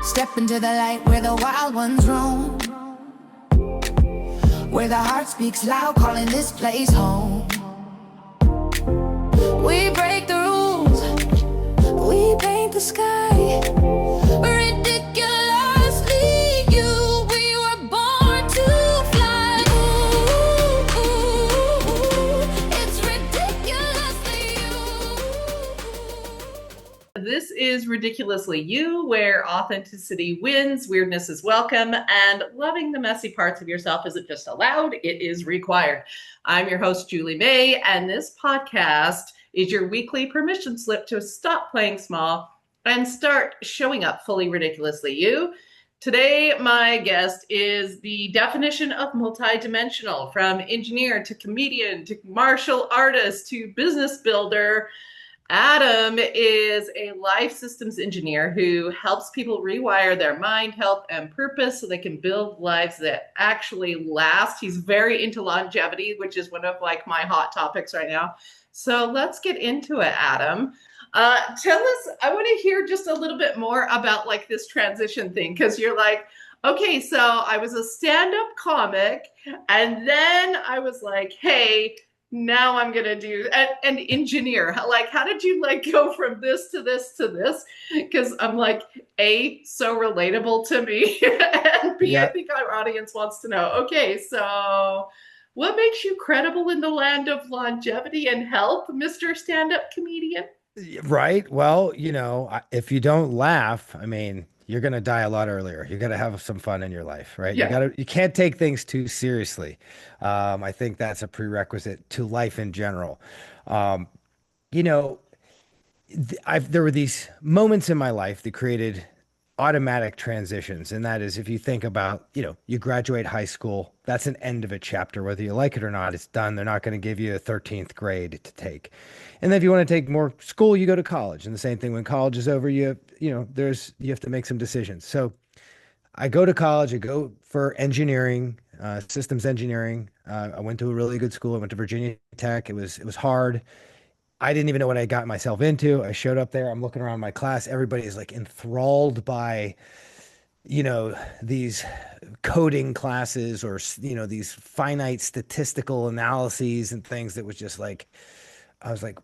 Step into the light where the wild ones roam, where the heart speaks loud, calling this place home. We break the rules, we paint the sky, ridiculously you. We were born to fly. Ooh, it's ridiculously you. This is Ridiculously You, where authenticity wins, weirdness is welcome, and loving the messy parts of yourself isn't just allowed, it is required. I'm your host, Julie May, and this podcast is your weekly permission slip to stop playing small and start showing up fully ridiculously you. Today, my guest is the definition of multidimensional, from engineer to comedian to martial artist to business builder. Adam is a life systems engineer who helps people rewire their mind, health, and purpose so they can build lives that actually last. He's very into longevity, which is one of my hot topics right now. So let's get into it, Adam. Tell us, I want to hear just a little bit more about this transition thing, because you're like, okay, so I was a stand-up comic, and then I was like, hey, now I'm going to do an engineer. How did you go from this to this to this? Because I'm A, so relatable to me. And B, I think our audience wants to know, okay, so what makes you credible in the land of longevity and health, Mr. Stand-up comedian? Right. Well, if you don't laugh, you're going to die a lot earlier. You got to have some fun in your life, right? Yeah. You can't take things too seriously. I think that's a prerequisite to life in general. Um, you know, there were these moments in my life that created automatic transitions. And that is, if you think about, you graduate high school, that's an end of a chapter, whether you like it or not, it's done. They're not going to give you a 13th grade to take. And then if you want to take more school, you go to college. And the same thing when college is over, you have to make some decisions. So I go to college, I go for engineering, systems engineering. I went to a really good school. I went to Virginia Tech. It was hard. I didn't even know what I got myself into. I showed up there. I'm looking around my class. Everybody is enthralled by, these coding classes, or, these finite statistical analyses and things that was just I was like,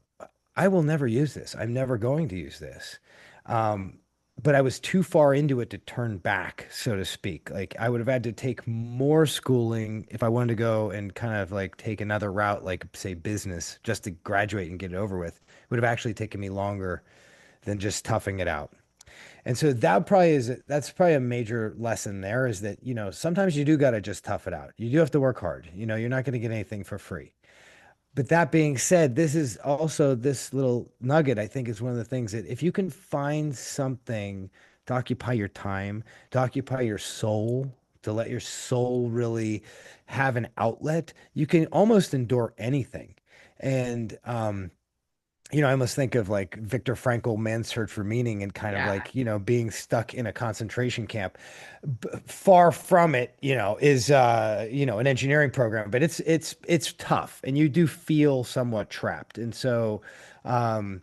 I will never use this. I'm never going to use this. Um, but I was too far into it to turn back, so to speak. I would have had to take more schooling if I wanted to go and kind of take another route, say business, just to graduate and get it over with. It would have actually taken me longer than just toughing it out. And so that's probably a major lesson there, is that, sometimes you do got to just tough it out. You do have to work hard. You're not going to get anything for free. But that being said, this is also, this little nugget, I think, is one of the things that if you can find something to occupy your time, to occupy your soul, to let your soul really have an outlet, you can almost endure anything. And I almost think of Viktor Frankl, Man's Search for Meaning, and kind of being stuck in a concentration camp. Far from it, is an engineering program, but it's tough, and you do feel somewhat trapped. And so, that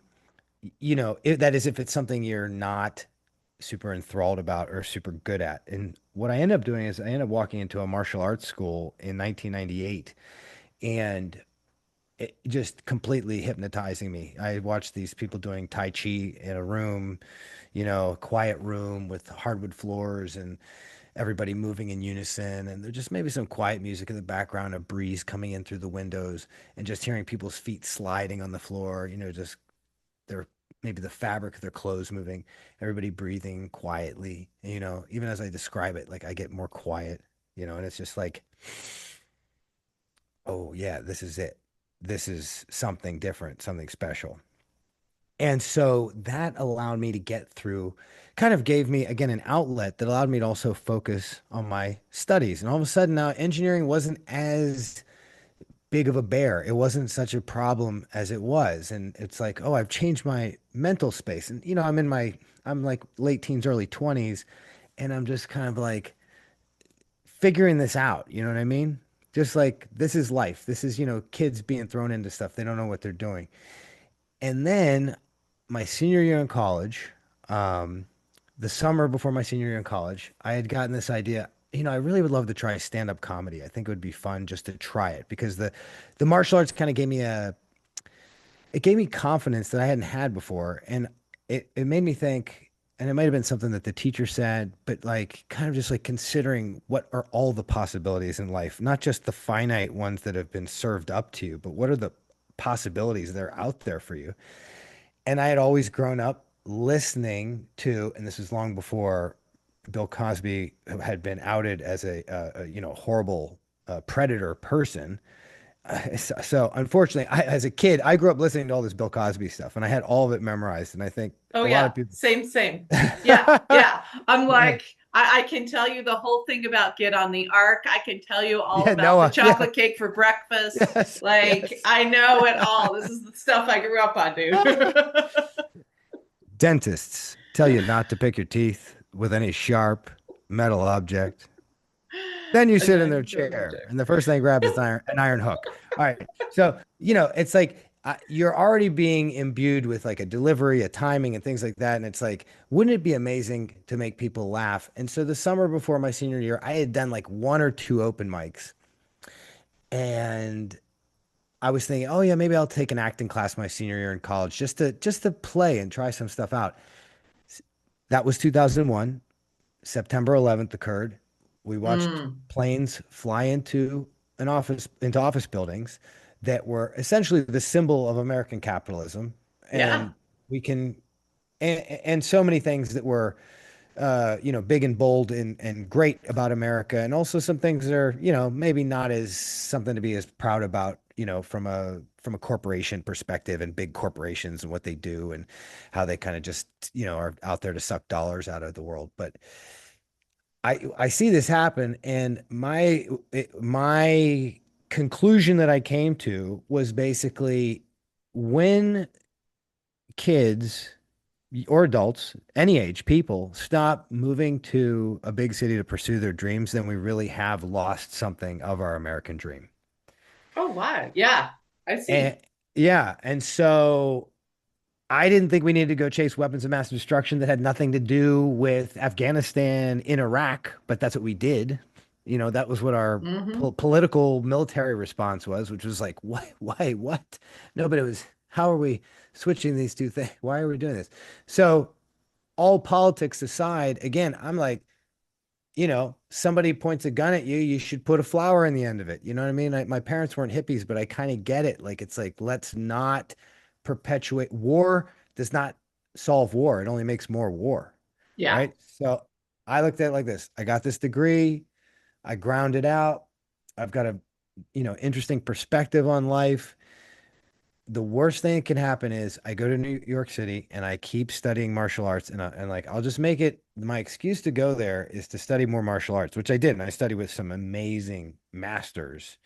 is if it's something you're not super enthralled about or super good at. And what I ended up doing is I ended up walking into a martial arts school in 1998, and it just completely hypnotizing me. I watched these people doing Tai Chi in a room, a quiet room with hardwood floors and everybody moving in unison. And there just maybe some quiet music in the background, a breeze coming in through the windows, and just hearing people's feet sliding on the floor, just their maybe the fabric of their clothes moving, everybody breathing quietly. And, even as I describe it, I get more quiet, and it's just oh yeah, this is it. This is something different, something special. And so that allowed me to get through, kind of gave me, again, an outlet that allowed me to also focus on my studies. And all of a sudden now engineering wasn't as big of a bear. It wasn't such a problem as it was. And it's oh, I've changed my mental space. And, I'm late teens, early 20s, and I'm just kind of figuring this out. You know what I mean? Just this is life. This is, kids being thrown into stuff. They don't know what they're doing. And then my senior year in college, the summer before my senior year in college, I had gotten this idea. I really would love to try stand-up comedy. I think it would be fun just to try it because the martial arts kind of gave me confidence that I hadn't had before. And it made me think, and it might have been something that the teacher said, but like kind of just like considering what are all the possibilities in life, not just the finite ones that have been served up to you, but what are the possibilities that are out there for you. And I had always grown up listening to, and this was long before Bill Cosby had been outed as a horrible predator person. So unfortunately, as a kid, I grew up listening to all this Bill Cosby stuff, and I had all of it memorized. And I think Oh a lot of yeah, people, same. Yeah, yeah. I'm yeah, like, I can tell you the whole thing about Get on the Ark. I can tell you all yeah, about the Noah, yeah, chocolate cake for breakfast. yes, Like, yes. I know it all. This is the stuff I grew up on, dude. Dentists tell you not to pick your teeth with any sharp metal object. Then you And sit in then their you go to the chair, chair. and the first thing grab is an iron hook. All right. So, it's like you're already being imbued with like a delivery, a timing, and things like that. And it's like, wouldn't it be amazing to make people laugh? And so the summer before my senior year, I had done like one or two open mics. And I was thinking, oh yeah, maybe I'll take an acting class my senior year in college just to play and try some stuff out. That was 2001. September 11th occurred. We watched Mm, planes fly into office buildings that were essentially the symbol of American capitalism. yeah, And we can, and so many things that were, big and bold and great about America. And also some things that are, maybe not as something to be as proud about, from a corporation perspective and big corporations and what they do and how they kind of just, are out there to suck dollars out of the world. But I see this happen, and my conclusion that I came to was basically when kids or adults, any age, people stop moving to a big city to pursue their dreams, then we really have lost something of our American dream. oh wow, yeah, I And see. yeah, and so I didn't think we needed to go chase weapons of mass destruction that had nothing to do with Afghanistan in Iraq, but that's what we did. That was what our Hmm. political military response was, which was like, what, why, what? No, but it was, how are we switching these two things? Why are we doing this? So, all politics aside, again, I'm like, somebody points a gun at you, you should put a flower in the end of it. You know what I mean? My parents weren't hippies, but I kind of get it. Like, it's like, let's not perpetuate war, does not solve war. It only makes more war. Yeah. Right. So I looked at it like this. I got this degree. I ground it out. I've got a, interesting perspective on life. The worst thing that can happen is I go to New York City and I keep studying martial arts and like I'll just make it my excuse to go there is to study more martial arts, which I did. And I studied with some amazing masters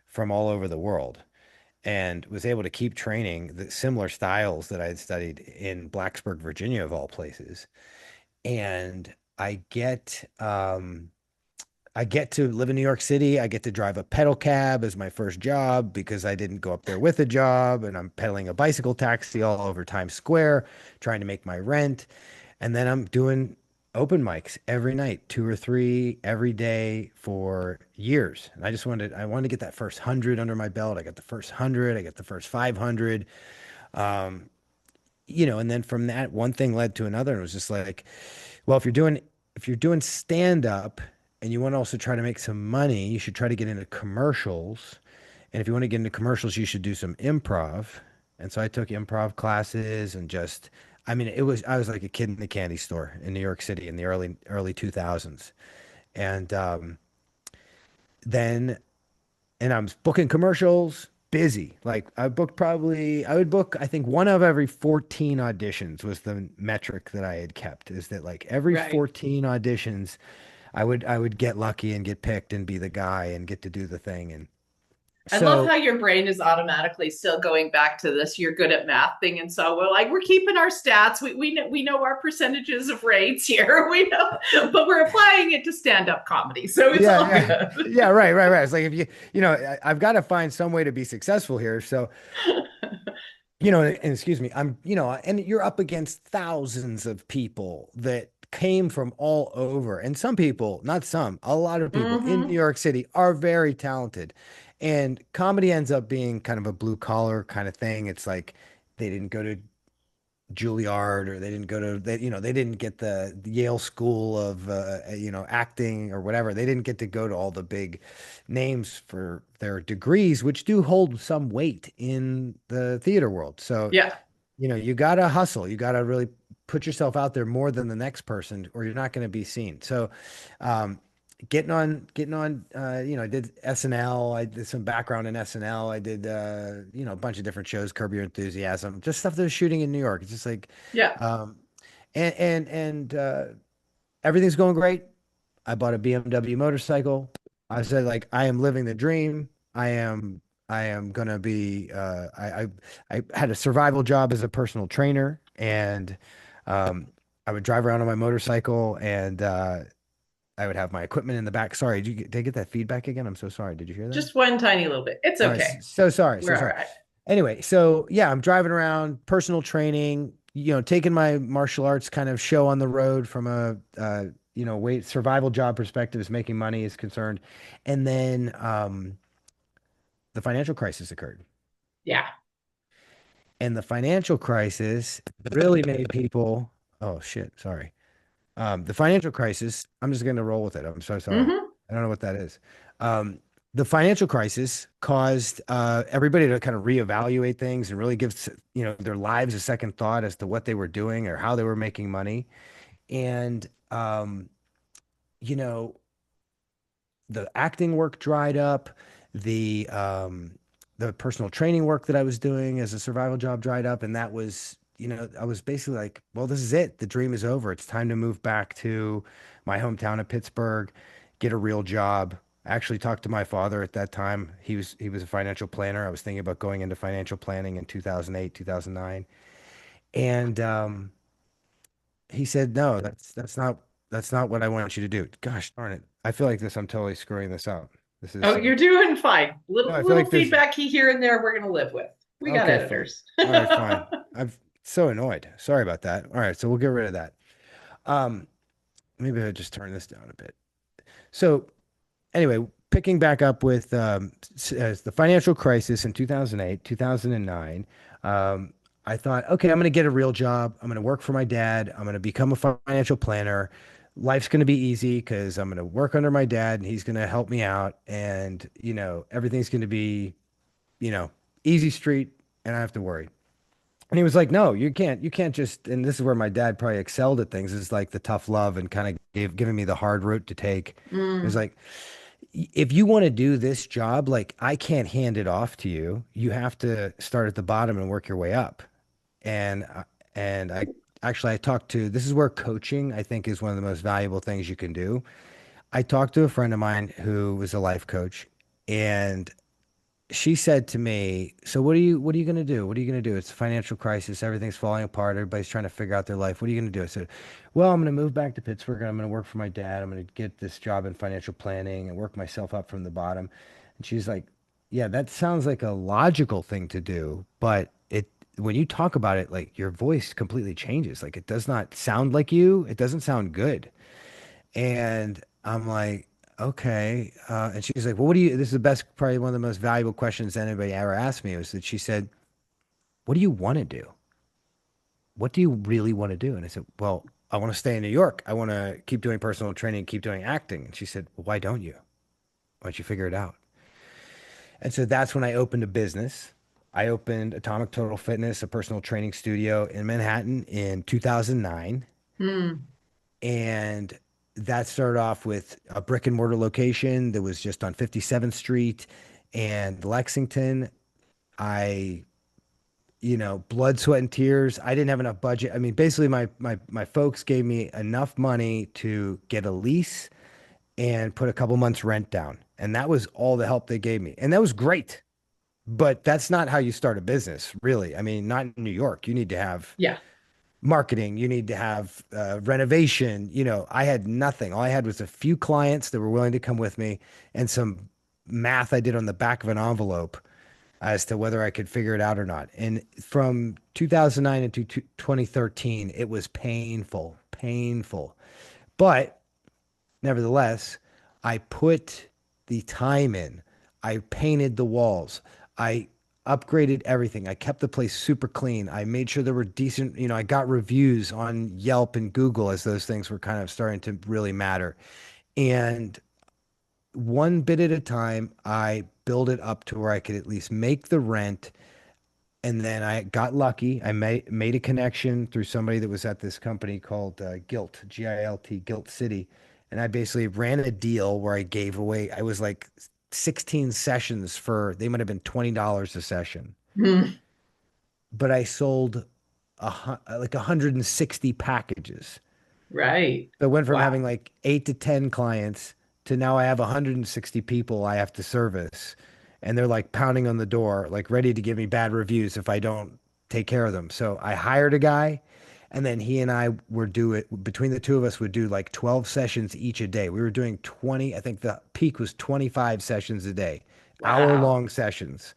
from all over the world and was able to keep training the similar styles that I had studied in Blacksburg, Virginia, of all places. And I get to live in New York City. I get to drive a pedal cab as my first job because I didn't go up there with a job. And I'm pedaling a bicycle taxi all over Times Square, trying to make my rent. And then I'm doing open mics every night, two or three every day for years. And I wanted to get that first 100 under my belt. I got the first 100, I got the first 500. Um, and then from that, one thing led to another. And it was just like, well, if you're doing stand up and you want to also try to make some money, you should try to get into commercials. And if you want to get into commercials, you should do some improv. And so I took improv classes and I mean, I was like a kid in a candy store in New York City in the early 2000s. And then and I'm booking commercials, busy. Like I would book, I think one of every 14 auditions was the metric that I had kept is that like every Right. 14 auditions, I would get lucky and get picked and be the guy and get to do the thing. And I love so how your brain is automatically still going back to this. You're good at math thing, and so we're keeping our stats. We know our percentages of rates here. We know, but we're applying it to stand up comedy, so it's yeah, all yeah. good. Yeah, right. It's like if I've got to find some way to be successful here. So and excuse me, and you're up against thousands of people that came from all over. And some people, not some, a lot of people in New Mm-hmm. York City are very talented. And comedy ends up being kind of a blue collar kind of thing. It's like they didn't go to Juilliard, or they didn't go to they didn't get the Yale School of acting or whatever. They didn't get to go to all the big names for their degrees, which do hold some weight in the theater world. So Yeah. you gotta hustle. You gotta really put yourself out there more than the next person, or you're not going to be seen. So, um, I did SNL. I did some background in SNL. I did, a bunch of different shows, Curb Your Enthusiasm, just stuff that was shooting in New York. It's just like, Yeah. um, and everything's going great. I bought a BMW motorcycle. I said, like, I am living the dream. I am gonna be I had a survival job as a personal trainer, and um I would drive around on my motorcycle, and I would have my equipment in the back. Sorry, did I get that feedback again? I'm so sorry. Did you hear that? Just one tiny little bit. It's All right, okay. so sorry, so We're all sorry. right. Anyway, so yeah, I'm driving around, personal training, taking my martial arts kind of show on the road from a weight survival job perspective, as making money is concerned. And then the financial crisis occurred. Yeah. And the financial crisis really made people, oh shit, sorry. The financial crisis, I'm just going to roll with it. I'm so sorry. Mm-hmm. I don't know what that is. Um, the financial crisis caused everybody to kind of reevaluate things and really give, their lives a second thought as to what they were doing or how they were making money. And, you know, the acting work dried up, the personal training work that I was doing as a survival job dried up, and that was, I was basically like, well, this is it. The dream is over. It's time to move back to my hometown of Pittsburgh, get a real job. I actually talked to my father at that time. He was a financial planner. I was thinking about going into financial planning in 2008, 2009. And he said, "No, that's not what I want you to do." Gosh darn it. I feel like this I'm totally screwing this up. This is Oh, you're doing fine. no, Little I feel little like there's feedback here and there we're gonna live with. We got okay, fine. editors. All right, fine. I'm so annoyed. Sorry about that. All right, so we'll get rid of that. Um, maybe I'll just turn this down a bit. So anyway, picking back up with the financial crisis in 2008, 2009, I thought, okay, I'm going to get a real job. I'm going to work for my dad. I'm going to become a financial planner. Life's going to be easy because I'm going to work under my dad and he's going to help me out. And, everything's going to be, you know, easy street, and I don't have to worry. And he was like, no, you can't just, and this is where my dad probably excelled at things, is like the tough love and kind of giving me the hard route to take. It was Mm, like, if you want to do this job, like I can't hand it off to you. You have to start at the bottom and work your way up. And I talked to, this is where coaching, I think, is one of the most valuable things you can do. I talked to a friend of mine who was a life coach, and she said to me, "So what are you going to do? What are you going to do? It's a financial crisis. Everything's falling apart. Everybody's trying to figure out their life. What are you going to do?" I said, "Well, I'm going to move back to Pittsburgh and I'm going to work for my dad. I'm going to get this job in financial planning and work myself up from the bottom." And she's like, "Yeah, that sounds like a logical thing to do, but when you talk about it, like your voice completely changes. Like it does not sound like you. It doesn't sound good." And I'm like, okay. And she's like, well, this is the best, probably one of the most valuable questions anybody ever asked me, was that she said, what do you want to do? What do you really want to do? And I said, well, I want to stay in New York. I want to keep doing personal training, keep doing acting. And she said, well, why don't you? Why don't you figure it out? And so that's when I opened a business. I opened Atomic Total Fitness, a personal training studio in Manhattan in 2009. mm. And that started off with a brick and mortar location that was just on 57th Street and Lexington. I, blood, sweat, and tears. I didn't have enough budget. I mean, basically, my folks gave me enough money to get a lease and put a couple months rent down. And that was all the help they gave me. And that was great. But that's not how you start a business, really. I mean, not in New York. You need to have Yeah. marketing, you need to have renovation. I had nothing. All I had was a few clients that were willing to come with me and some math I did on the back of an envelope. as to whether I could figure it out or not. And from 2009 into 2013, it was painful, painful. But nevertheless, I put the time in. I painted the walls. I upgraded everything. I kept the place super clean. I made sure there were decent, I got reviews on Yelp and Google as those things were kind of starting to really matter. And one bit at a time, I built it up to where I could at least make the rent. And then I got lucky. I made a connection through somebody that was at this company called Gilt, Gilt, Gilt City. And I basically ran a deal where I gave away, I was like 16 sessions for, they might have been $20 a session. Hmm. But I sold like 160 packages. Right. So I went from Wow. having like 8 to 10 clients to now I have 160 people I have to service. And they're like pounding on the door, like ready to give me bad reviews if I don't take care of them. So I hired a guy, and then he and I would do it between the two of us would do like 12 sessions each a day. We were doing 20, I think the peak was 25 sessions a day, hour Wow. long sessions.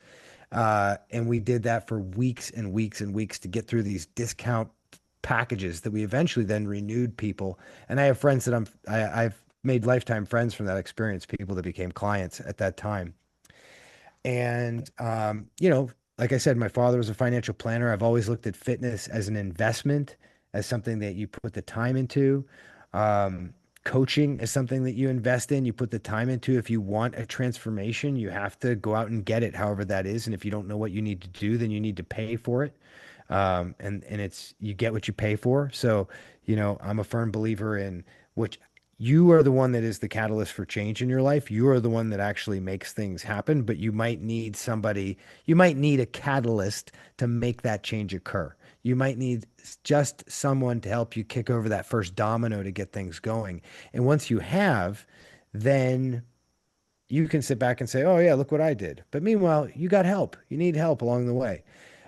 And we did that for weeks and weeks and weeks to get through these discount packages that we eventually then renewed people. And I have friends that I've made lifetime friends from that experience, people that became clients at that time. And like I said, my father was a financial planner. I've always looked at fitness as an investment, as something that you put the time into. Um, Coaching is something that you invest in, you put the time into. If you want a transformation, you have to go out and get it, however that is. And if you don't know what you need to do, then you need to pay for it. And it's you get what you pay for. So, I'm a firm believer in which you are the one that is the catalyst for change in your life. You are the one that actually makes things happen, but you might need a catalyst to make that change occur. You might need just someone to help you kick over that first domino to get things going. And once you have, then you can sit back and say, oh, yeah, look what I did. But meanwhile, you got help. You need help along the way.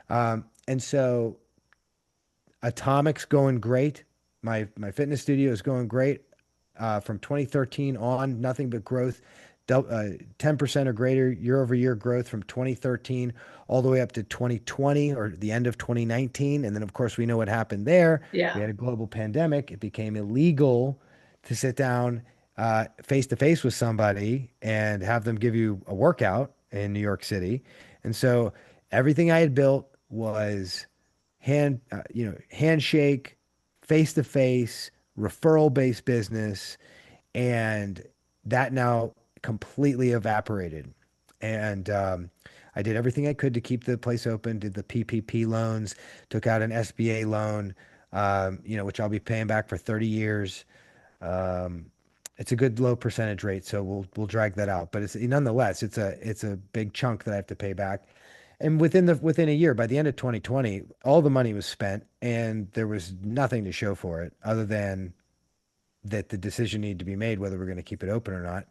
And so Atomic's going great. My fitness studio is going great. From 2013 on, nothing but growth, 10% or greater year over year growth from 2013 all the way up to 2020 or the end of 2019. And then, of course, we know what happened there. We Yeah. had a global pandemic. It became illegal to sit down face to face with somebody and have them give you a workout in New York City. And so everything I had built was handshake, face to face, referral based business, and that now completely evaporated. And I did everything I could to keep the place open. Did the PPP loans, took out an SBA loan, which I'll be paying back for 30 years. Um, it's a good low percentage rate, so we'll drag that out. But it's nonetheless, it's a big chunk that I have to pay back. And within a year, by the end of 2020, all the money was spent, and there was nothing to show for it other than that the decision needed to be made whether we're going to keep it open or not.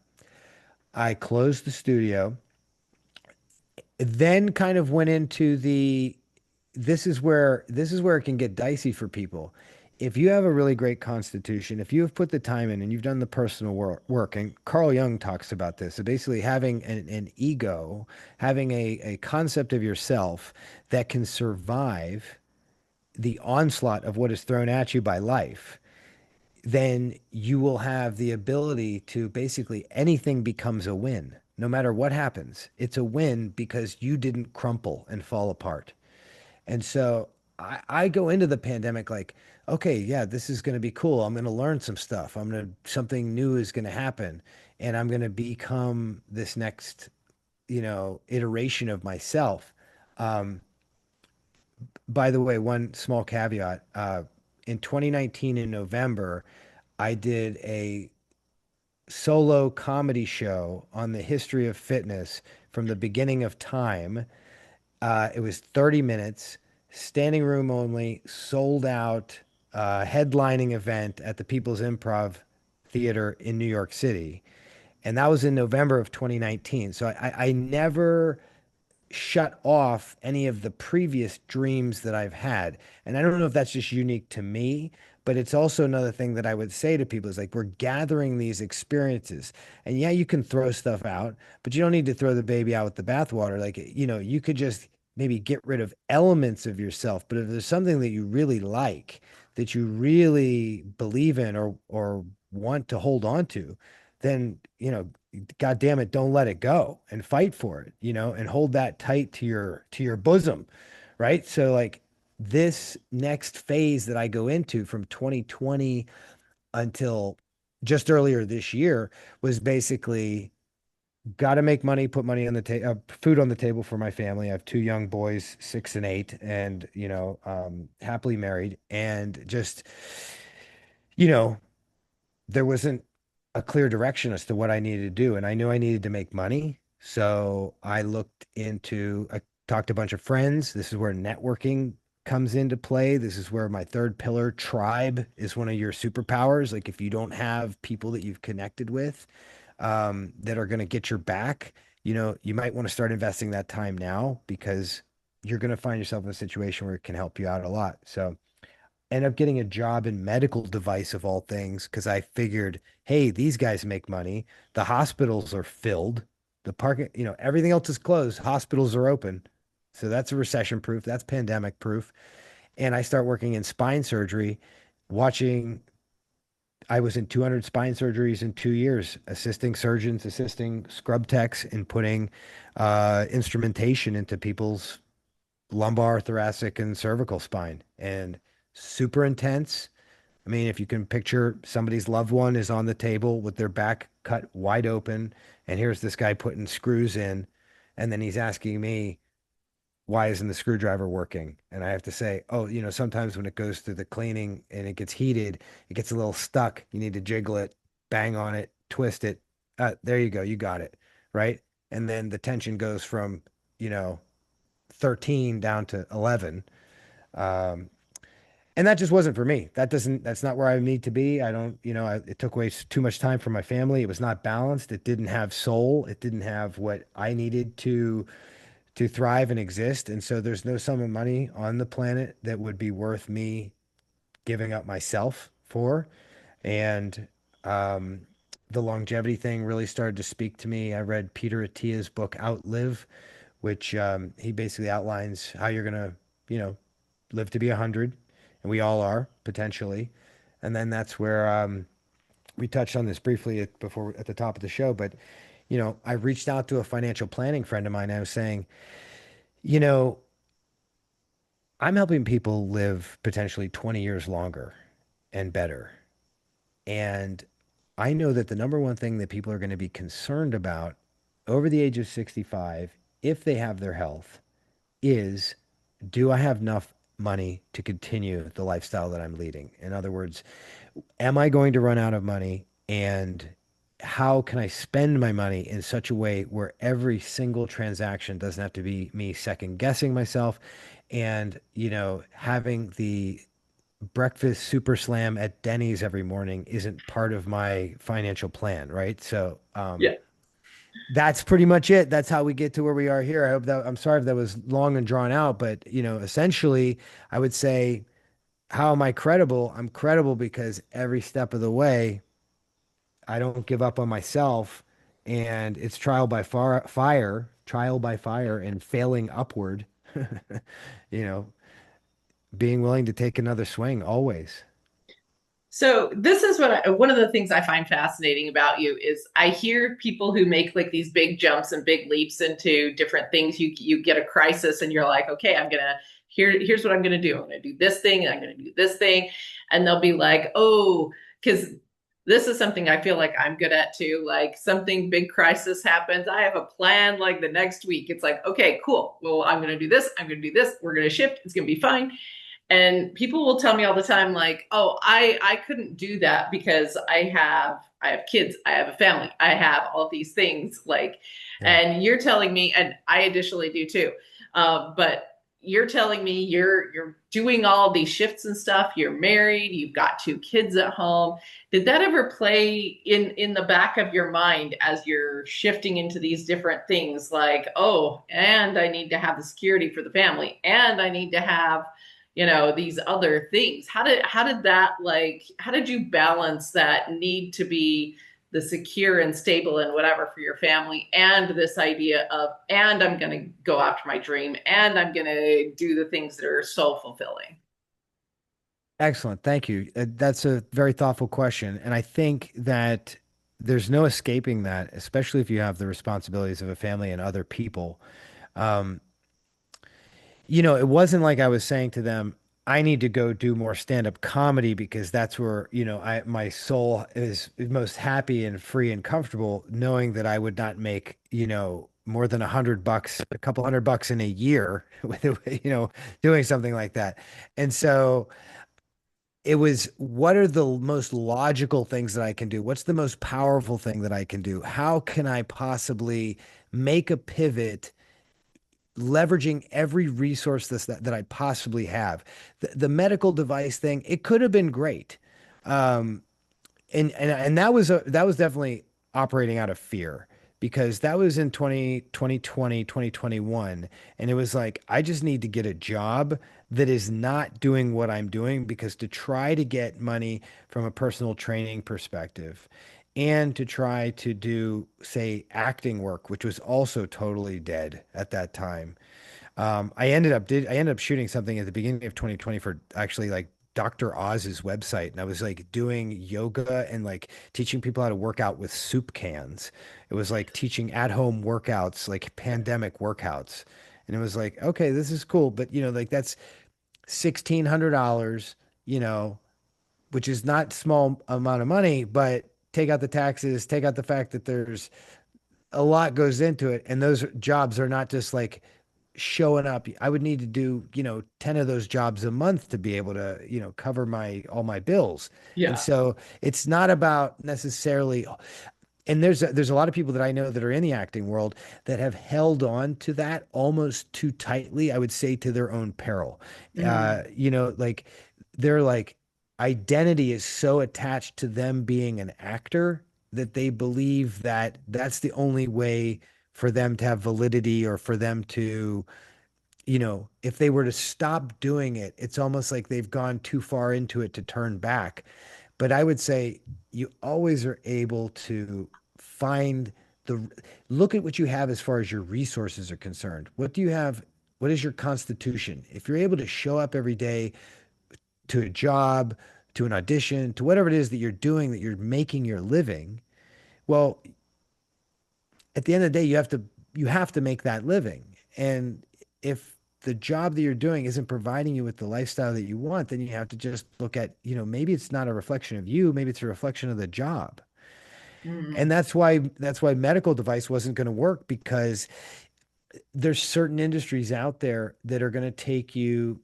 I closed the studio, then kind of went into the this is where it can get dicey for people. If you have a really great constitution, if you have put the time in and you've done the personal work, and Carl Jung talks about this, so basically having an ego, having a concept of yourself that can survive the onslaught of what is thrown at you by life, then you will have the ability to basically anything becomes a win. No matter what happens, it's a win because you didn't crumple and fall apart. And so I go into the pandemic like, okay, yeah, this is going to be cool. I'm going to learn some stuff. Something new is going to happen, and I'm going to become this next, iteration of myself. Um, by the way, one small caveat, in 2019 in November, I did a solo comedy show on the history of fitness from the beginning of time. It was 30 minutes, standing room only, sold out, headlining event at the People's Improv Theater in New York City. And that was in November of 2019. So I never shut off any of the previous dreams that I've had. And I don't know if that's just unique to me, But it's also another thing that I would say to people is like, we're gathering these experiences. And yeah, you can throw stuff out, but you don't need to throw the baby out with the bathwater. Like, you could just maybe get rid of elements of yourself. But if there's something that you really like, that you really believe in or want to hold on to, then, God damn it, don't let it go and fight for it, and hold that tight to your bosom. Right. So like this next phase that I go into from 2020 until just earlier this year was basically got to make money, put money on the table, food on the table for my family. I have two young boys, 6 and 8, and happily married, and just you know, there wasn't a clear direction as to what I needed to do, and I knew I needed to make money. So I talked to a bunch of friends. This is where networking comes into play. This is where my third pillar, tribe, is one of your superpowers. Like if you don't have people that you've connected with, that are going to get your back, you might want to start investing that time now because you're going to find yourself in a situation where it can help you out a lot. So end up getting a job in medical device of all things because I figured, hey, these guys make money. The hospitals are filled. The parking, everything else is closed. Hospitals are open. So that's a recession proof. That's pandemic proof. And I start working in spine surgery, watching. I was in 200 spine surgeries in 2 years, assisting surgeons, assisting scrub techs, and putting instrumentation into people's lumbar, thoracic, and cervical spine. And super intense. I mean, if you can picture somebody's loved one is on the table with their back cut wide open, and here's this guy putting screws in, and then he's asking me, why isn't the screwdriver working? And I have to say, oh, sometimes when it goes through the cleaning and it gets heated, it gets a little stuck. You need to jiggle it, bang on it, twist it. There you go. You got it. Right. And then the tension goes from, you know, 13 down to 11. Um, and that just wasn't for me. That's not where I need to be. I don't, it took away too much time from my family. It was not balanced. It didn't have soul. It didn't have what I needed to thrive and exist. And so there's no sum of money on the planet that would be worth me giving up myself for. And um, the longevity thing really started to speak to me. I read Peter Attia's book, Outlive, which he basically outlines how you're going to, you know, live to be 100. And we all are potentially. And then that's where we touched on this briefly before at the top of the show. But, I reached out to a financial planning friend of mine. I was saying, you know, I'm helping people live potentially 20 years longer and better. And I know that the number one thing that people are going to be concerned about over the age of 65, if they have their health, is do I have enough money to continue the lifestyle that I'm leading? In other words, am I going to run out of money? And how can I spend my money in such a way where every single transaction doesn't have to be me second guessing myself and, having the breakfast super slam at Denny's every morning isn't part of my financial plan, right? So, Yeah. that's pretty much it. That's how we get to where we are here. I'm sorry if that was long and drawn out, but essentially I would say, how am I credible? I'm credible because every step of the way, I don't give up on myself, and it's trial by fire, and failing upward. You know, being willing to take another swing always. So this is one of the things I find fascinating about you is I hear people who make like these big jumps and big leaps into different things. You get a crisis and you're like, okay, here's what I'm gonna do. I'm gonna do this thing and I'm gonna do this thing. And they'll be like, oh, because this is something I feel like I'm good at too. Like something big crisis happens. I have a plan like the next week. It's like, okay, cool. Well, I'm gonna do this, I'm gonna do this, we're gonna shift, it's gonna be fine. And people will tell me all the time, like, oh, I couldn't do that because I have kids, I have a family, I have all these things. Like, Yeah. and you're telling me, and I additionally do too. But you're telling me you're doing all these shifts and stuff. You're married, you've got two kids at home. Did that ever play in the back of your mind as you're shifting into these different things? Like, oh, and I need to have the security for the family, and I need to have these other things. How did that, like, how did you balance that need to be the secure and stable and whatever for your family, and this idea of, and I'm going to go after my dream, and I'm going to do the things that are so fulfilling? Excellent. Thank you. That's a very thoughtful question. And I think that there's no escaping that, especially if you have the responsibilities of a family and other people. Um, it wasn't like I was saying to them, I need to go do more stand-up comedy because that's where, my soul is most happy and free and comfortable, knowing that I would not make, more than $100, a couple $100 in a year with, doing something like that. And so it was, what are the most logical things that I can do? What's the most powerful thing that I can do? How can I possibly make a pivot, leveraging every resource that I possibly have? The medical device thing, it could have been great. Um, and that was definitely operating out of fear, because that was in 2021, and it was like, I just need to get a job that is not doing what I'm doing, because to try to get money from a personal training perspective and to try to do, say, acting work, which was also totally dead at that time. I ended up shooting something at the beginning of 2020 for, actually, like, Dr. Oz's website, and I was like doing yoga and like teaching people how to work out with soup cans. It was like teaching at-home workouts, like pandemic workouts. And it was like, okay, this is cool, but like, that's $1,600, you know, which is not small amount of money, but take out the taxes, take out the fact that there's a lot goes into it, and those jobs are not just like showing up. I would need to do, 10 of those jobs a month to be able to, cover my all my bills. And Yeah. so it's not about necessarily, and there's a lot of people that I know that are in the acting world that have held on to that almost too tightly, I would say, to their own peril. Mm. Like, their, like, identity is so attached to them being an actor that they believe that that's the only way for them to have validity, or for them to, if they were to stop doing it, it's almost like they've gone too far into it to turn back. But I would say you always are able to find the, look at what you have as far as your resources are concerned. What do you have? What is your constitution? If you're able to show up every day to a job, to an audition, to whatever it is that you're doing, that you're making your living, well, at the end of the day, you have to make that living. And if the job that you're doing isn't providing you with the lifestyle that you want, then you have to just look at, maybe it's not a reflection of you, maybe it's a reflection of the job. Mm. And that's why medical device wasn't going to work, because there's certain industries out there that are going to take you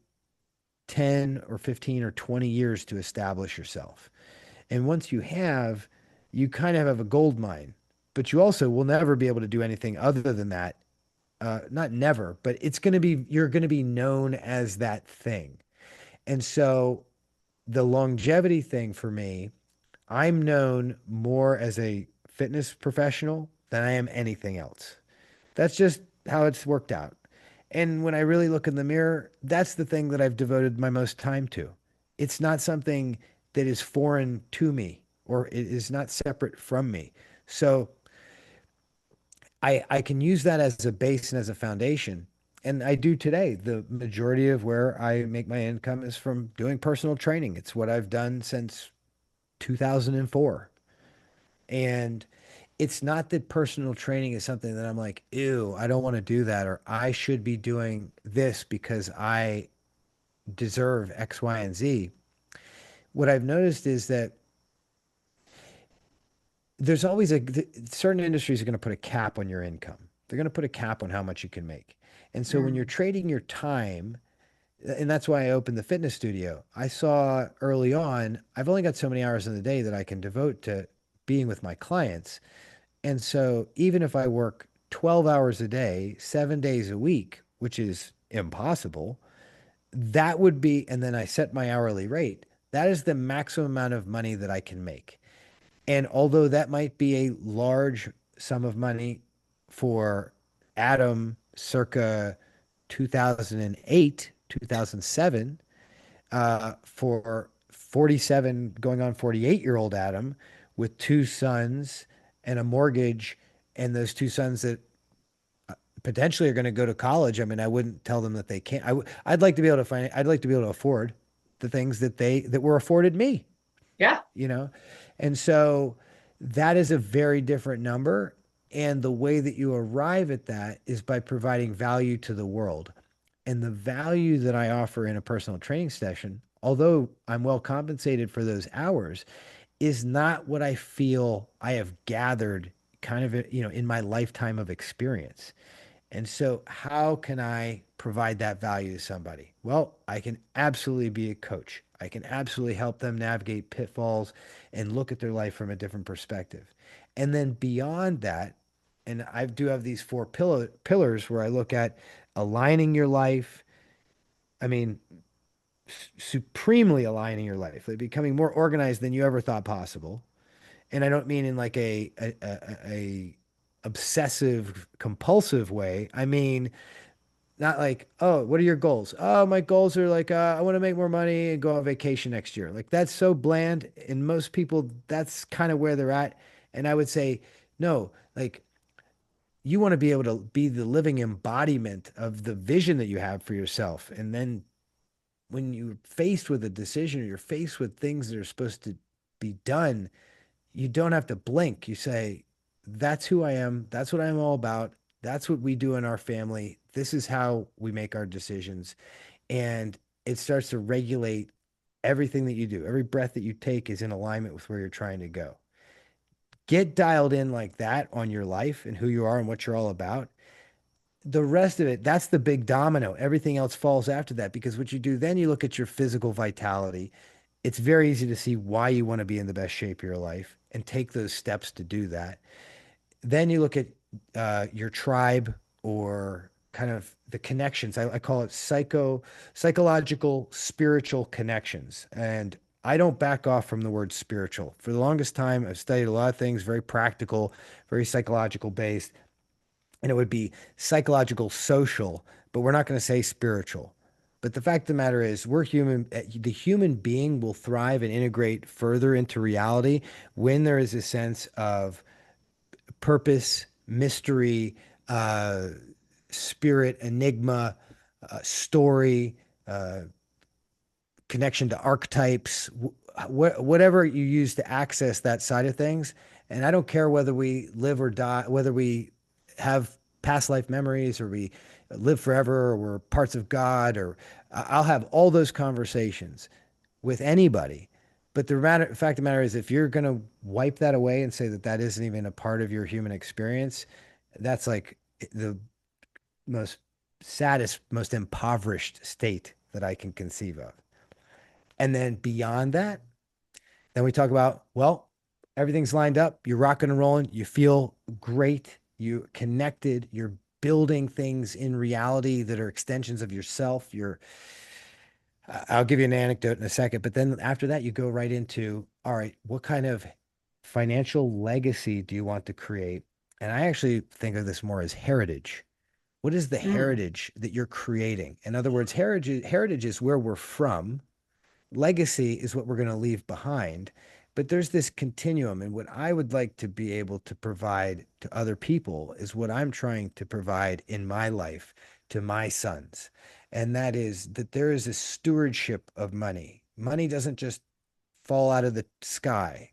10 or 15 or 20 years to establish yourself. And once you have, you kind of have a gold mine, but you also will never be able to do anything other than that. Not never, but you're going to be known as that thing. And so the longevity thing for me, I'm known more as a fitness professional than I am anything else. That's just how it's worked out. And when I really look in the mirror, that's the thing that I've devoted my most time to. It's not something that is foreign to me, or it is not separate from me. So I can use that as a base and as a foundation. And I do today. The majority of where I make my income is from doing personal training. It's what I've done since 2004. And it's not that personal training is something that I'm like, ew, I don't want to do that, or I should be doing this because I deserve X, Y, and Z. What I've noticed is that there's always certain industries are going to put a cap on your income. They're going to put a cap on how much you can make. And so when you're Mm. trading your time, and that's why I opened the fitness studio, I saw early on, I've only got so many hours in the day that I can devote to being with my clients. And so even if I work 12 hours a day, 7 days a week, which is impossible, that would be, and then I set my hourly rate, that is the maximum amount of money that I can make. And although that might be a large sum of money for Adam circa 2008, 2007, for 47 going on 48-year-old Adam with two sons and a mortgage, and those two sons that potentially are going to go to college. I mean, I wouldn't tell them that they can't. I'd like to be able to I'd like to be able to afford the things that were afforded me, Yeah. you know? And so that is a very different number. And the way that you arrive at that is by providing value to the world. And the value that I offer in a personal training session, although I'm well compensated for those hours, is not what I feel I have gathered kind of, in my lifetime of experience. And so, how can I provide that value to somebody? Well, I can absolutely be a coach. I can absolutely help them navigate pitfalls and look at their life from a different perspective. And then beyond that, and I do have these four pillars where I look at aligning your life. I mean, supremely aligning your life, like becoming more organized than you ever thought possible. And I don't mean in like a obsessive compulsive way. I mean, not like, oh, what are your goals? Oh, my goals are like, I want to make more money and go on vacation next year. Like that's so bland. And most people, that's kind of where they're at. And I would say, no, like you want to be able to be the living embodiment of the vision that you have for yourself. And then when you're faced with a decision or you're faced with things that are supposed to be done, you don't have to blink. You say, that's who I am. That's what I'm all about. That's what we do in our family. This is how we make our decisions. And it starts to regulate everything that you do. Every breath that you take is in alignment with where you're trying to go. Get dialed in like that on your life and who you are and what you're all about. The rest of it, that's the big domino. Everything else falls after that because what you do, then you look at your physical vitality. It's very easy to see why you want to be in the best shape of your life and take those steps to do that. Then you look at your tribe or kind of the connections. I call it psychological, spiritual connections. And I don't back off from the word spiritual. For the longest time, I've studied a lot of things, very practical, very psychological based, and it would be psychological, social, but we're not going to say spiritual. But the fact of the matter is, we're human. The human being will thrive and integrate further into reality when there is a sense of purpose, mystery, uh, spirit, enigma, story, uh, connection to archetypes, whatever you use to access that side of things. And I don't care whether we live or die, whether we have past life memories or we live forever or we're parts of God, or I'll have all those conversations with anybody. But fact of the matter is, if you're going to wipe that away and say that that isn't even a part of your human experience, that's like the most saddest, most impoverished state that I can conceive of. And then beyond that, then we talk about, well, everything's lined up, you're rocking and rolling, you feel great, you're connected, you're building things in reality that are extensions of yourself. I'll give you an anecdote in a second, but then after that, you go right into, all right, what kind of financial legacy do you want to create? And I actually think of this more as heritage. What is the Mm. heritage that you're creating? In other words, heritage is where we're from. Legacy is what we're going to leave behind. But there's this continuum. And what I would like to be able to provide to other people is what I'm trying to provide in my life to my sons. And that is that there is a stewardship of money. Money doesn't just fall out of the sky.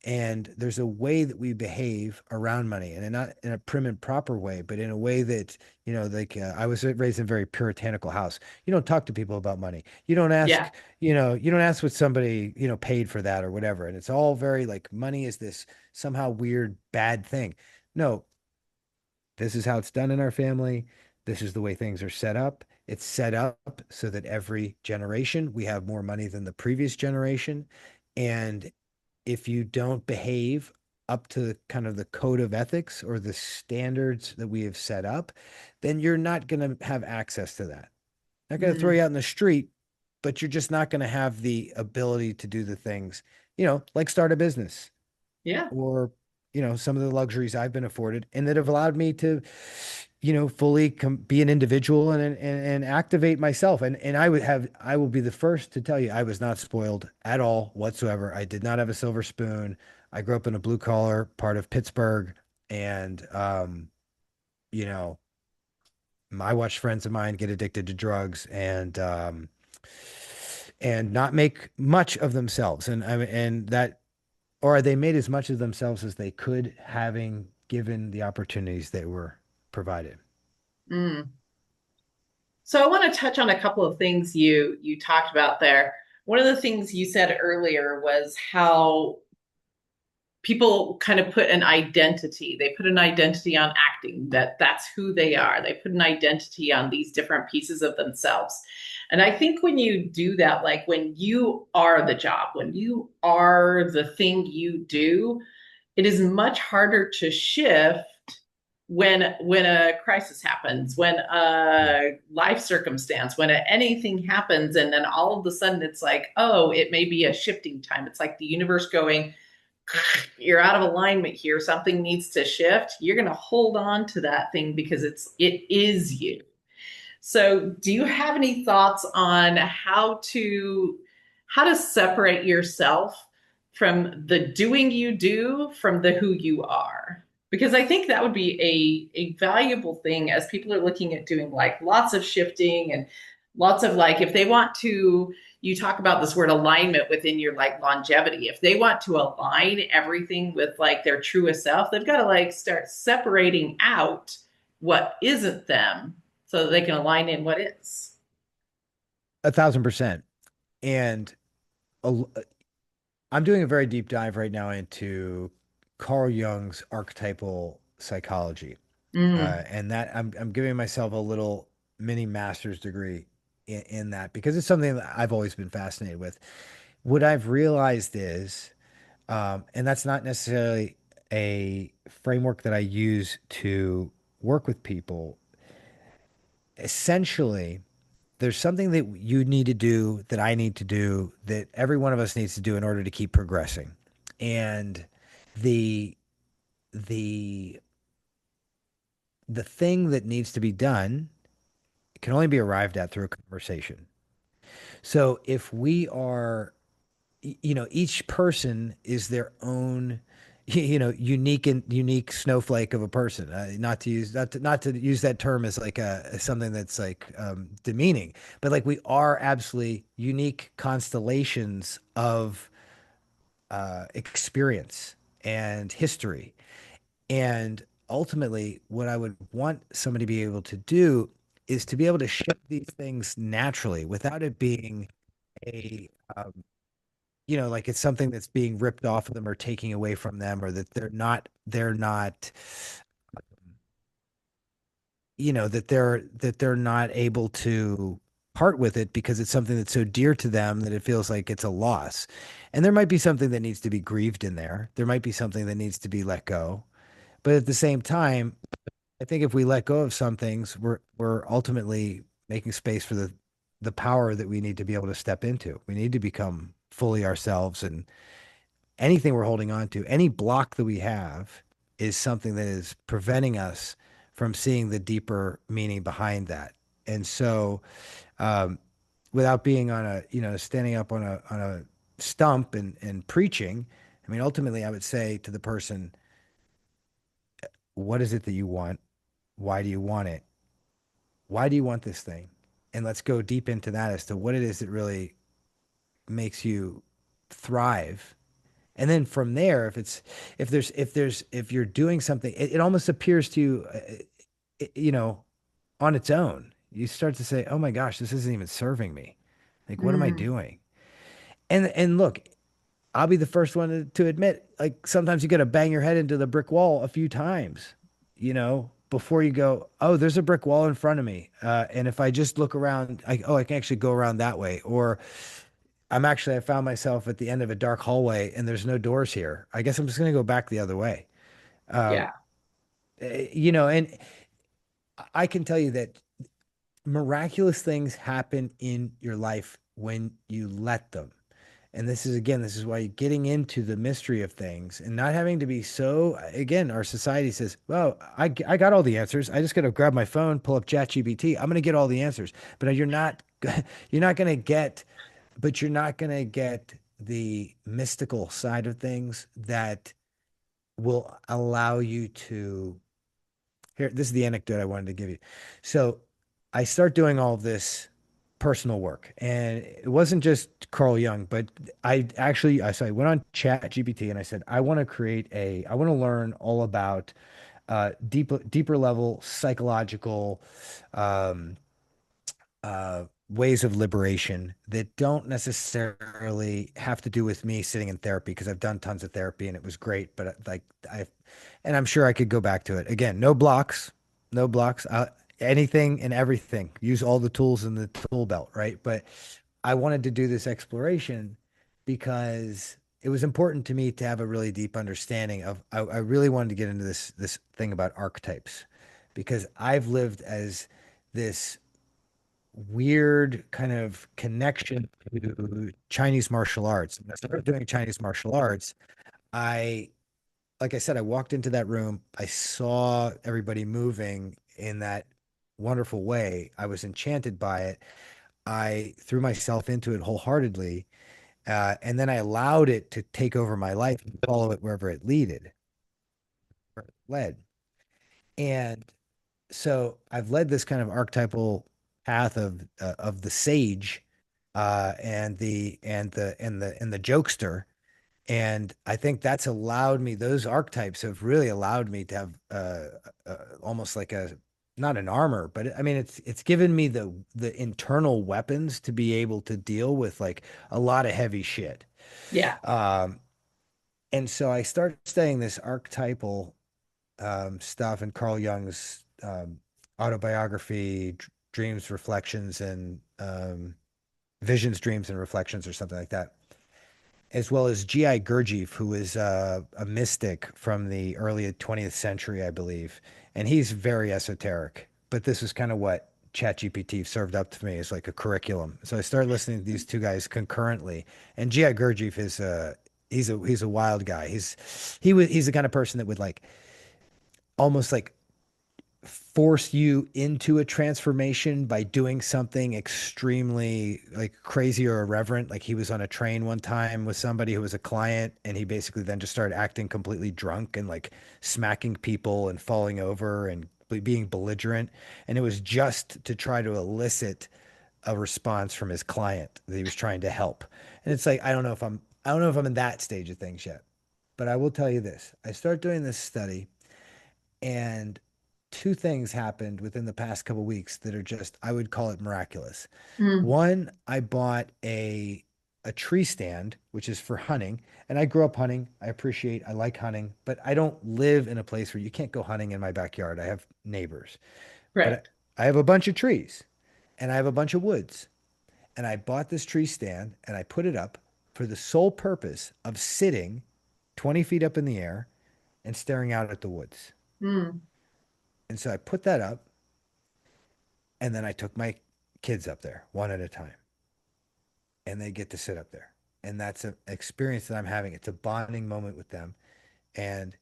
And there's a way that we behave around money, and not in a prim and proper way, but in a way that, like I was raised in a very puritanical house. You don't talk to people about money. You don't Yeah. ask, you don't ask what somebody, paid for that or whatever. And it's all very like money is this somehow weird, bad thing. No, this is how it's done in our family. This is the way things are set up. It's set up so that every generation we have more money than the previous generation. And if you don't behave up to kind of the code of ethics or the standards that we have set up, then you're not going to have access to that. Not going to throw Mm. you out in the street, but you're just not going to have the ability to do the things, like start a business Yeah. or, some of the luxuries I've been afforded and that have allowed me to fully be an individual and activate myself. And I will be the first to tell you, I was not spoiled at all whatsoever. I did not have a silver spoon. I grew up in a blue collar part of Pittsburgh, and you know, I watched friends of mine get addicted to drugs and not make much of themselves. And I mean, and that, or they made as much of themselves as they could, having given the opportunities that were provided. Mm. So I want to touch on a couple of things you talked about there. One of the things you said earlier was how people kind of put an identity. They put an identity on acting, that's who they are. They put an identity on these different pieces of themselves. And I think when you do that, like when you are the job, when you are the thing you do, it is much harder to shift when a crisis happens, when Yeah. a life circumstance, when anything happens, and then all of a sudden it's like, oh, it may be a shifting time. It's like the universe going, you're out of alignment here, something needs to shift. You're going to hold on to that thing because it is you. So do you have any thoughts on how to separate yourself from the doing you do from the who you are? Because I think that would be a valuable thing as people are looking at doing like lots of shifting and lots of like if they want to, you talk about this word alignment within your like longevity. If they want to align everything with like their truest self, they've got to like start separating out what isn't them so that they can align in what is. 1,000%. And a, I'm doing a very deep dive right now into Carl Jung's archetypal psychology. Mm, And that I'm giving myself a little mini master's degree in that because it's something that I've always been fascinated with. What I've realized is, and that's not necessarily a framework that I use to work with people. Essentially, there's something that you need to do, that I need to do, that every one of us needs to do in order to keep progressing. And the the the thing that needs to be done can only be arrived at through a conversation. So if we are, each person is their own, unique and unique snowflake of a person. Not to use that term as like as something that's like demeaning, but like we are absolutely unique constellations of experience and history. And ultimately, what I would want somebody to be able to do is to be able to shift these things naturally without it being a, um, like it's something that's being ripped off of them or taking away from them, or that they're not, that they're not able to part with it because it's something that's so dear to them that it feels like it's a loss. And there might be something that needs to be grieved in there. There might be something that needs to be let go. But at the same time, I think if we let go of some things, we're ultimately making space for the power that we need to be able to step into. We need to become fully ourselves, and anything we're holding on to, any block that we have, is something that is preventing us from seeing the deeper meaning behind that. And so, um, without being on a, standing up on a stump and preaching, I mean, ultimately, I would say to the person, what is it that you want? Why do you want it? Why do you want this thing? And let's go deep into that as to what it is that really makes you thrive. And then from there, if you're doing something, it almost appears to you, you know, on its own. You start to say, "Oh my gosh, this isn't even serving me. Like, what am I mm, doing?" And look, I'll be the first one to admit, like sometimes you got to bang your head into the brick wall a few times, before you go, oh, there's a brick wall in front of me. And if I just look around, I can actually go around that way. Or I found myself at the end of a dark hallway and there's no doors here. I guess I'm just going to go back the other way. Um, yeah. and I can tell you that miraculous things happen in your life when you let them. And this is again, this is why getting into the mystery of things and not having to be so, again, our society says, well, I got all the answers. I just got to grab my phone, pull up ChatGPT. I'm going to get all the answers. But you're not, you're not going to get, but you're not going to get the mystical side of things that will allow you to. Here, this is the anecdote I wanted to give you. So I start doing all of this personal work, and it wasn't just Carl Jung, but so I went on Chat GPT and I said, I want to learn all about deeper level psychological um, ways of liberation that don't necessarily have to do with me sitting in therapy because I've done tons of therapy and it was great, but and I'm sure I could go back to it again. No blocks, no blocks. Anything and everything. Use all the tools in the tool belt, right? But I wanted to do this exploration because it was important to me to have a really deep understanding of. I really wanted to get into this thing about archetypes because I've lived as this weird kind of connection to Chinese martial arts. When I started doing Chinese martial arts, I, like I said, I walked into that room, I saw everybody moving in that wonderful way. I was enchanted by it. I threw myself into it wholeheartedly. And then I allowed it to take over my life and follow it wherever it led. And so I've led this kind of archetypal path of the sage and the jokester, and I think that's allowed me. Those archetypes have really allowed me to have almost like a not an armor, but I mean it's given me the internal weapons to be able to deal with like a lot of heavy shit. Yeah. Um, and so I started studying this archetypal stuff in Carl Jung's autobiography, Dreams, Reflections, and Visions, Dreams, and Reflections, or something like that, as well as G.I. Gurdjieff, who is a mystic from the early 20th century, I believe. And he's very esoteric. But this is kind of what ChatGPT served up to me as like a curriculum. So I started listening to these two guys concurrently. And G.I. Gurdjieff is he's a wild guy. He's the kind of person that would like almost like force you into a transformation by doing something extremely like crazy or irreverent. Like he was on a train one time with somebody who was a client, and he basically then just started acting completely drunk and like smacking people and falling over and being belligerent. And it was just to try to elicit a response from his client that he was trying to help. And it's like, I don't know if I'm in that stage of things yet, but I will tell you this. I start doing this study, and two things happened within the past couple weeks that are just, I would call it miraculous. Mm. One, I bought a tree stand, which is for hunting. And I grew up hunting. I like hunting, but I don't live in a place where you can't go hunting in my backyard. I have neighbors, but Right. I have a bunch of trees and I have a bunch of woods. And I bought this tree stand and I put it up for the sole purpose of sitting 20 feet up in the air and staring out at the woods. Mm. And so I put that up, and then I took my kids up there one at a time, and they get to sit up there. And that's an experience that I'm having. It's a bonding moment with them, and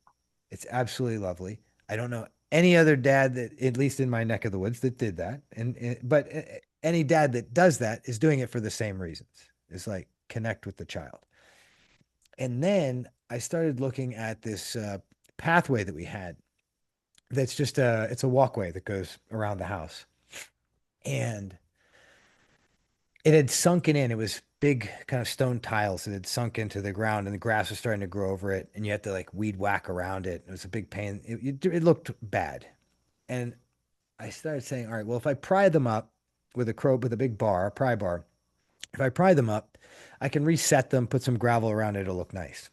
it's absolutely lovely. I don't know any other dad that, at least in my neck of the woods, that did that. But any dad that does that is doing it for the same reasons. It's like connect with the child. And then I started looking at this pathway that we had. That's just it's a walkway that goes around the house, and it had sunken in. It was big kind of stone tiles that had sunk into the ground, and the grass was starting to grow over it, and you had to like weed whack around it. It was a big pain. It looked bad. And I started saying, all right, well, if I pry them up with a big bar, a pry bar, if I pry them up, I can reset them, put some gravel around it, it'll look nice.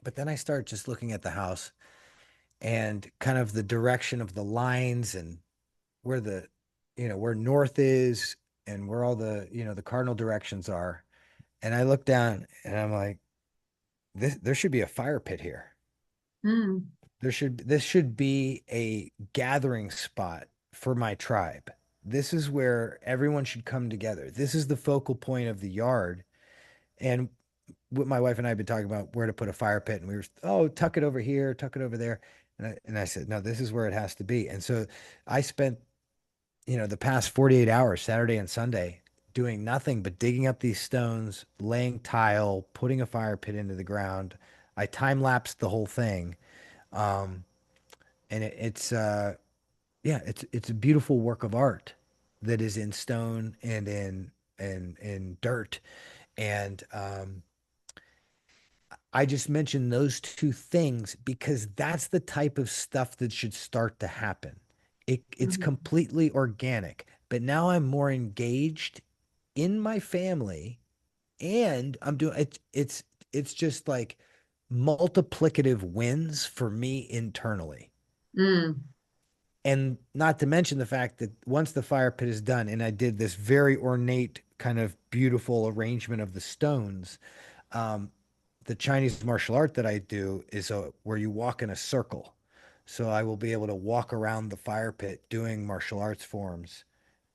But then I started just looking at the house and kind of the direction of the lines and where where north is and where all the cardinal directions are. And I look down and I'm like, there should be a fire pit here. Mm. This should be a gathering spot for my tribe. This is where everyone should come together. This is the focal point of the yard. And my wife and I have been talking about where to put a fire pit, and we were, oh, tuck it over here, tuck it over there. And I said, no, this is where it has to be. And so I spent, the past 48 hours, Saturday and Sunday, doing nothing but digging up these stones, laying tile, putting a fire pit into the ground. I time lapsed the whole thing. Um, and yeah, it's a beautiful work of art that is in stone and in dirt. And I just mentioned those two things because that's the type of stuff that should start to happen. It's Mhm. completely organic, but now I'm more engaged in my family, and I'm doing it's just like multiplicative wins for me internally. Mm. And not to mention the fact that once the fire pit is done, and I did this very ornate kind of beautiful arrangement of the stones, um, the Chinese martial art that I do is where you walk in a circle. So I will be able to walk around the fire pit doing martial arts forms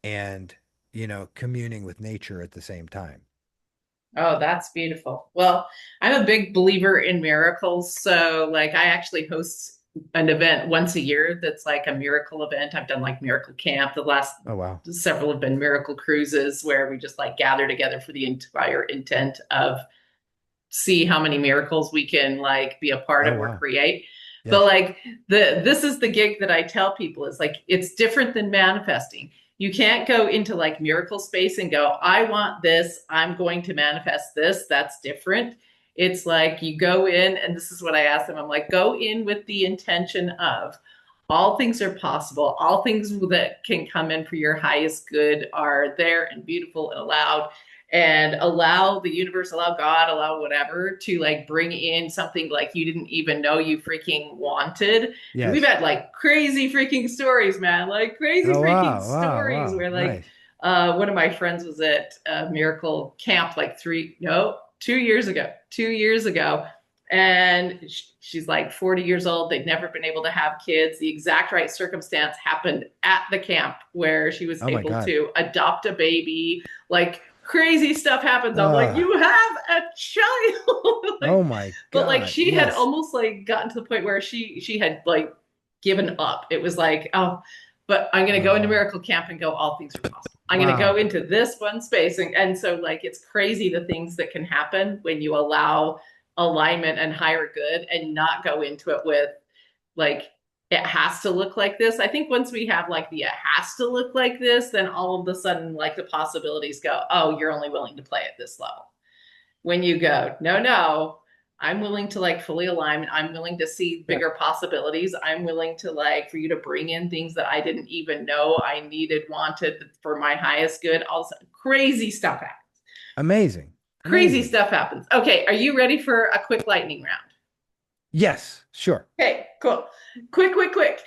and, communing with nature at the same time. Oh, that's beautiful. Well, I'm a big believer in miracles. So, like, I actually host an event once a year that's like a miracle event. I've done like Miracle Camp. The last Oh, wow. several have been miracle cruises where we just like gather together for the entire intent of see how many miracles we can like be a part Oh, of or wow. create. But Yes. like this is the gig that I tell people is like it's different than manifesting. You can't go into like miracle space and go, I want this, I'm going to manifest this. That's different. It's like you go in, and this is what I ask them. I'm like, go in with the intention of all things are possible. All things that can come in for your highest good are there and beautiful and allowed, and allow the universe, allow God, allow whatever to like bring in something like you didn't even know you freaking wanted. And we've Yes. had like crazy freaking stories, man, like crazy Oh, freaking wow. Wow. stories Wow. where like Nice. one of my friends was at a miracle camp like 2 years ago, 2 years ago. And she's like 40 years old. They'd never been able to have kids. The exact right circumstance happened at the camp where she was Oh, my able God. to adopt a baby. Like crazy stuff happens. I'm like, Uh, you have a child. oh, Like, my but like God. she had Yes. almost like gotten to the point where she had like given up. It was like, oh, but I'm gonna go into Uh, miracle camp and go, all things are possible. I'm gonna go wow. into this one space. And so like it's crazy the things that can happen when you allow alignment and higher good and not go into it with like it has to look like this. I think once we have like the it has to look like this, then all of a sudden like the possibilities go, oh, you're only willing to play at this level. When you go, no, no, I'm willing to like fully align. I'm willing to see Yeah. bigger possibilities. I'm willing to like for you to bring in things that I didn't even know I needed, wanted for my highest good. Also, crazy stuff happens. Amazing. Crazy Amazing. stuff happens. Okay, are you ready for a quick lightning round? Yes. Sure. Okay, cool. Quick, quick, quick.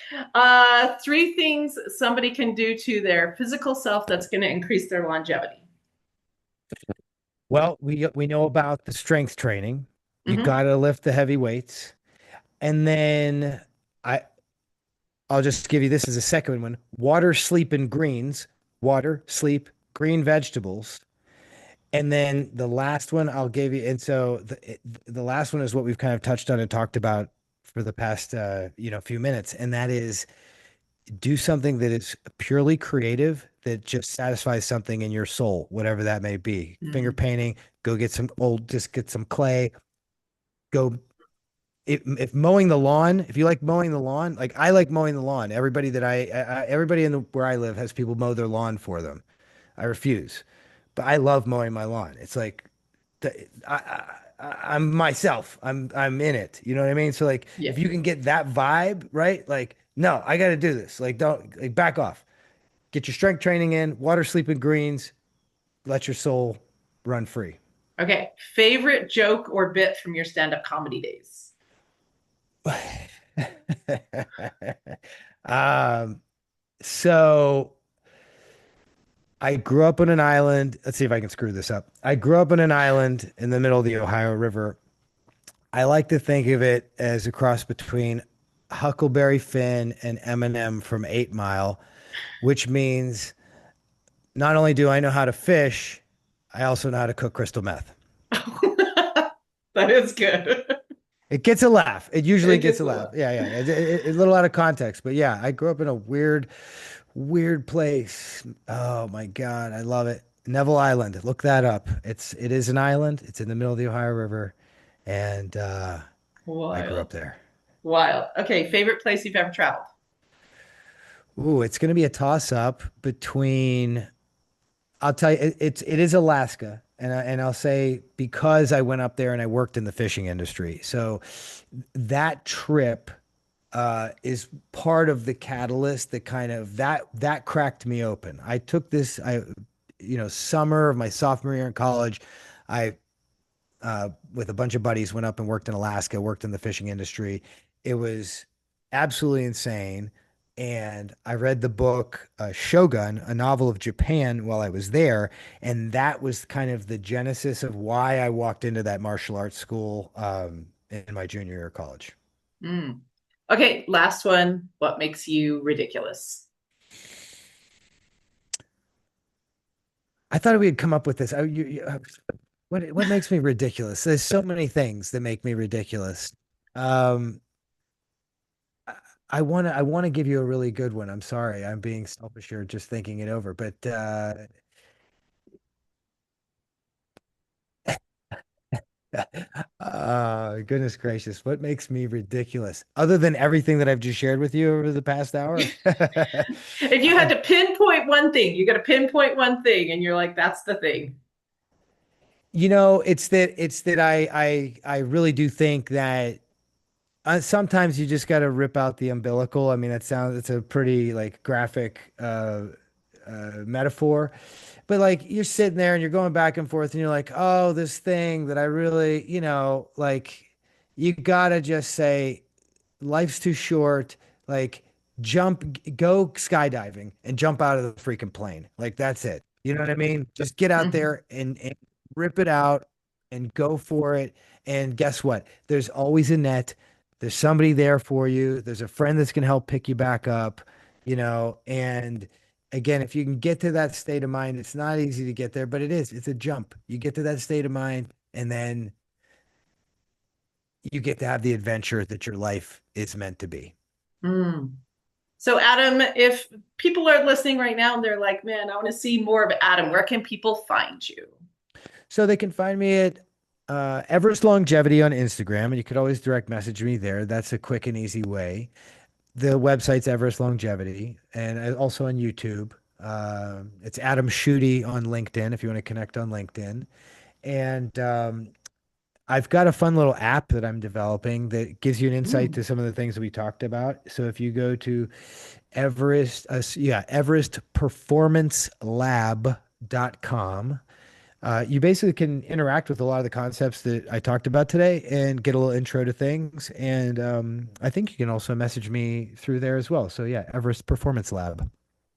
Three things somebody can do to their physical self that's going to increase their longevity. Well, we know about the strength training. You Mm-hmm. got to lift the heavy weights. And then I I'll just give you this as a second one. Water, sleep, and greens. Water, sleep, green vegetables. And then the last one I'll give you. And so the last one is what we've kind of touched on and talked about for the past few minutes. And that is do something that is purely creative that just satisfies something in your soul, whatever that may be. Finger Mm. painting, go get just get some clay, go if mowing the lawn, if you like mowing the lawn, like I like mowing the lawn. Everybody that everybody where I live has people mow their lawn for them. I refuse, but I love mowing my lawn. It's like I'm myself. I'm in it. You know what I mean? So like, Yeah. if you can get that vibe, right? Like, no, I got to do this. Like, don't like back off. Get your strength training in. Water, sleep, and greens. Let your soul run free. Okay. Favorite joke or bit from your stand-up comedy days? um, so I grew up on an island. Let's see if I can screw this up. I grew up on an island in the middle of the Ohio River. I like to think of it as a cross between Huckleberry Finn and Eminem from 8 Mile, which means not only do I know how to fish, I also know how to cook crystal meth. That is good. It gets a laugh. It usually It gets gets a a laugh. lot. Yeah, yeah. A little out of context, but yeah, I grew up in a weird place. Oh my God, I love it. Neville Island. Look that up. It is an island. It's in the middle of the Ohio River, and I grew up Wild. there. Wild. Okay, favorite place you've ever traveled? Ooh, it's gonna be a toss up between. I'll tell you, it is Alaska, and I'll say because I went up there and I worked in the fishing industry, so that trip is part of the catalyst that kind of that cracked me open. I took this, summer of my sophomore year in college, I with a bunch of buddies went up and worked in Alaska, worked in the fishing industry. It was absolutely insane. And I read the book Shogun, a novel of Japan, while I was there. And that was kind of the genesis of why I walked into that martial arts school in my junior year of college. Mm. Okay, last one. What makes you ridiculous? I thought we had come up with this. What makes me ridiculous? There's so many things that make me ridiculous. Um, I I want to give you a really good one. I'm sorry, I'm being selfish here, just thinking it over. But goodness gracious, what makes me ridiculous? Other than everything that I've just shared with you over the past hour. If you had to pinpoint one thing, you got to pinpoint one thing, and you're like, that's the thing. It's that I really do think that sometimes you just got to rip out the umbilical. I mean, it's a pretty like graphic metaphor, but like you're sitting there and you're going back and forth and you're like, oh, this thing that I really, like you gotta just say, life's too short. Like go skydiving and jump out of the freaking plane. Like that's it. You know what I mean? Just get out Mhm. there and rip it out and go for it. And guess what? There's always a net. There's somebody there for you. There's a friend that's going to help pick you back up, and again, if you can get to that state of mind, it's not easy to get there, but it is. It's a jump. You get to that state of mind and then you get to have the adventure that your life is meant to be. Mm. So, Adam, if people are listening right now and they're like, man, I want to see more of Adam, where can people find you? So they can find me at Everest Longevity on Instagram, and you could always direct message me there. That's a quick and easy way. The website's Everest Longevity, and also on YouTube. It's Adam Shuty on LinkedIn if you want to connect on LinkedIn. And I've got a fun little app that I'm developing that gives you an insight Mm. to some of the things that we talked about. So if you go to everestperformancelab.com, you basically can interact with a lot of the concepts that I talked about today and get a little intro to things. And I think you can also message me through there as well. So yeah, everestperformancelab.com.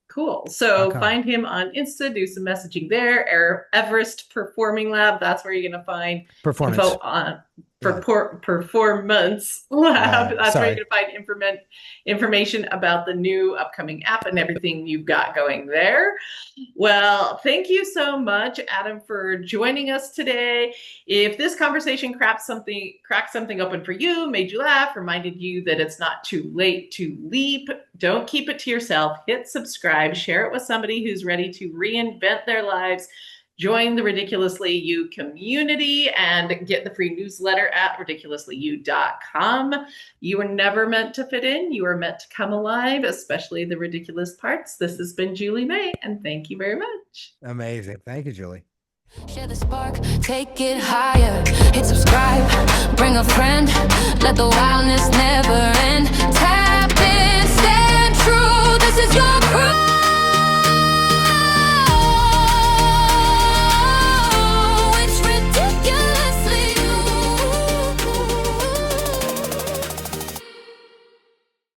Cool. So find him on Insta, do some messaging there. Everest Performing Lab. That's where you're going to find Performance. info on Yeah. Performance Yeah, Lab. yeah. That's where you're Sorry. going to find information about the new upcoming app and everything you've got going there. Well, thank you so much, Adam, for joining us today. If this conversation cracked something open for you, made you laugh, reminded you that it's not too late to leap, don't keep it to yourself. Hit subscribe, share it with somebody who's ready to reinvent their lives. Join the Ridiculously You community and get the free newsletter at ridiculouslyu.com. You were never meant to fit in. You were meant to come alive, especially the ridiculous parts. This has been Julie May, and thank you very much. Amazing. Thank you, Julie. Share the spark, take it higher. Hit subscribe, bring a friend. Let the wildness never end. Tap in, stand true. This is your